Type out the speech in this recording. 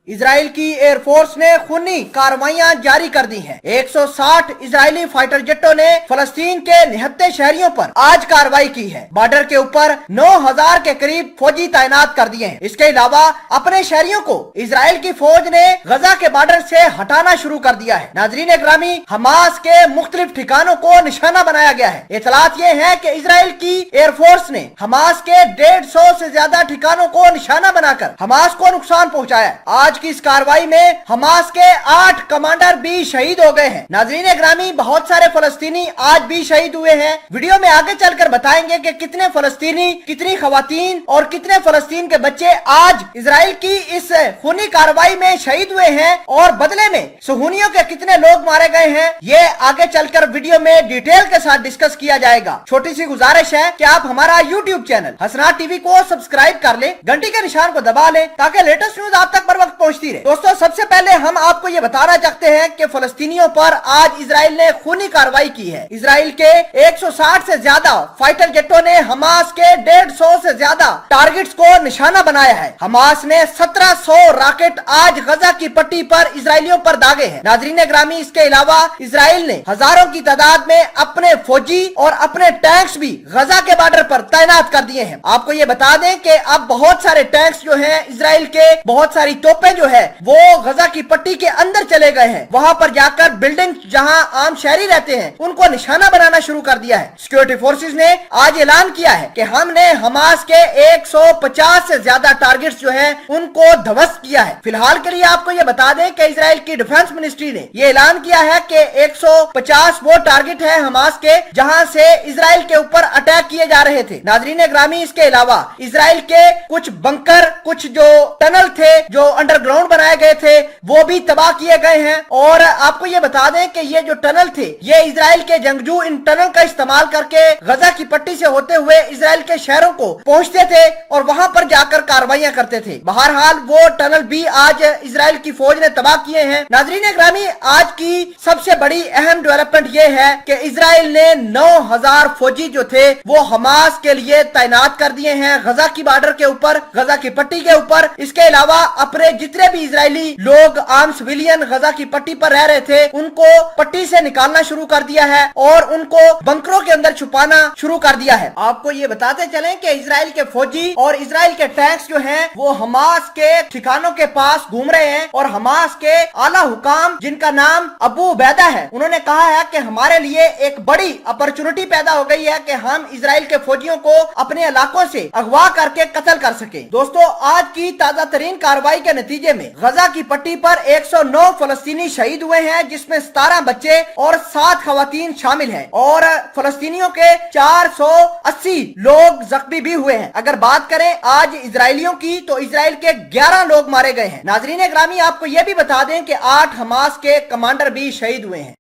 Israel की air force ने खूनी कार्रवाइयां जारी कर दी हैं। 160 इजरायली फाइटर जेटों ने फलस्तीन के निहत्ते शहरियों पर आज कार्रवाई की है। बॉर्डर के ऊपर 9000 के करीब फौजी तैनात कर दिए हैं। इसके अलावा अपने शहरियों को इजराइल की फौज ने गजा के बॉर्डर से हटाना शुरू कर दिया है। नाजरीन ग्रामी, हमास के मुख्तलिफ ठिकानों को निशाना बनाया गया है। इतलात ये है कि इजराइल की एयरफोर्स ने हमास के 150 से ज्यादा ठिकानों को निशाना बनाकर हमास को नुकसान पहुंचाया। आज की इस कार्रवाई में हमास के 8 कमांडर भी शहीद हो गए हैं। नाजरीन ग्रामी, बहुत सारे फलस्तीनी आज भी शहीद हुए हैं। वीडियो में आगे चलकर बताएंगे कि कितने फलस्तीनी, कितनी खवातीन और कितने फलस्तीन के बच्चे आज इजराइल की इस खूनी कार्रवाई में शहीद हुए हैं और बदले में सुहूनियों के कितने लोग मारे गए हैं। ये आगे चलकर वीडियो में डिटेल के साथ डिस्कस किया जाएगा। छोटी सी गुजारिश है कि आप हमारा यूट्यूब चैनल हसनात टीवी को सब्सक्राइब कर लें, घंटी के निशान को दबा लें ताकि लेटेस्ट न्यूज आप तक बर वक्त पहुंचती रहे। दोस्तों, सबसे पहले हम आपको ये बताना चाहते हैं कि फलस्तीनियों पर आज इजराइल ने खूनी कार्रवाई की है। इजराइल के 160 से ज्यादा फाइटर जेटों ने हमास के 150 से ज्यादा टारगेट्स को निशाना बनाया है। हमास ने 1700 रॉकेट आज गजा की पट्टी पर इजरायलियों पर दागे हैं। नाजरीन ग्रामी, इसके अलावा इजराइल ने हजारों की तादाद में अपने फौजी और अपने टैंक्स भी गजा के बॉर्डर पर तैनात कर दिए हैं। आपको ये बता दें कि अब बहुत सारे टैंक्स जो हैं, इजराइल के बहुत सारी तोपें जो है वो गजा की पट्टी के अंदर चले गए हैं। वहां पर जाकर बिल्डिंग जहां आम शहरी रहते हैं उनको निशाना बनाना शुरू कर दिया है। सिक्योरिटी फोर्सेस ने आज ऐलान किया है कि हमने हमास के 150 से ज्यादा टारगेट्स जो है उनको ध्वस्त किया है। फिलहाल के लिए आपको ये बता दें कि इजराइल की डिफेंस मिनिस्ट्री ने ये ऐलान किया है कि 150 वो टारगेट है हमास के जहां से इजराइल के ऊपर अटैक किए जा रहे थे। नाजरीन ग्रामी, इसके अलावा इजराइल के कुछ बंकर, कुछ जो टनल थे जो अंडरग्राउंड बनाए गए थे वो भी तबाह किए गए हैं। और आपको ये बता दें कि ये जो टनल थे ये इजराइल के जंगजू इन टनल का इस्तेमाल करके गजा की पट्टी से होते हुए इजराइल के शहरों को पहुंचते थे और वहां पर जाकर कार्रवाइयां करते थे। बहरहाल वो टनल भी आज इजराइल की फौज ने तबाह किए हैं। नाजरीन ग्रामी, आज की सबसे बड़ी अहम डेवलपमेंट ये है कि इजराइल ने 9000 फौजी जो थे वो हमास के लिए तैनात कर दिए हैं गजा की बॉर्डर के ऊपर, गजा की पट्टी के ऊपर। इसके अलावा अपने जितने भी इजरायली लोग आम सिविलियन गजा की पट्टी पर रह रहे थे उनको पट्टी से निकालना शुरू कर दिया है और उनको बंकरों के अंदर छुपाना शुरू कर दिया है। आपको ये बताते चलें कि इजराइल के फौजी और इजराइल के टैंक्स जो हैं वो हमास के ठिकानों के पास घूम रहे हैं और हमास के आला हुकाम, जिनका नाम अबू उबैदा है, उन्होंने कहा है कि हमारे लिए एक बड़ी अपॉर्चुनिटी पैदा हो गई है कि हम इजराइल के फौजियों को अपने इलाकों से अगवा करके कत्ल कर सके। दोस्तों, आज की ताजा तरीन कार्रवाई के नतीजे में गजा की पट्टी पर 109 फलस्तीनी शहीद हुए हैं, जिसमें 17 बच्चे और 7 खवातीन शामिल हैं और फलस्तीनियों के 480 लोग जख्मी भी हुए हैं। अगर बात करें आज इजरायलियों की तो इजराइल के 11 लोग मारे गए हैं। नाजरीन ग्रामी, आपको यह भी बता दें कि 8 हमास के कमांडर भी शहीद हुए हैं।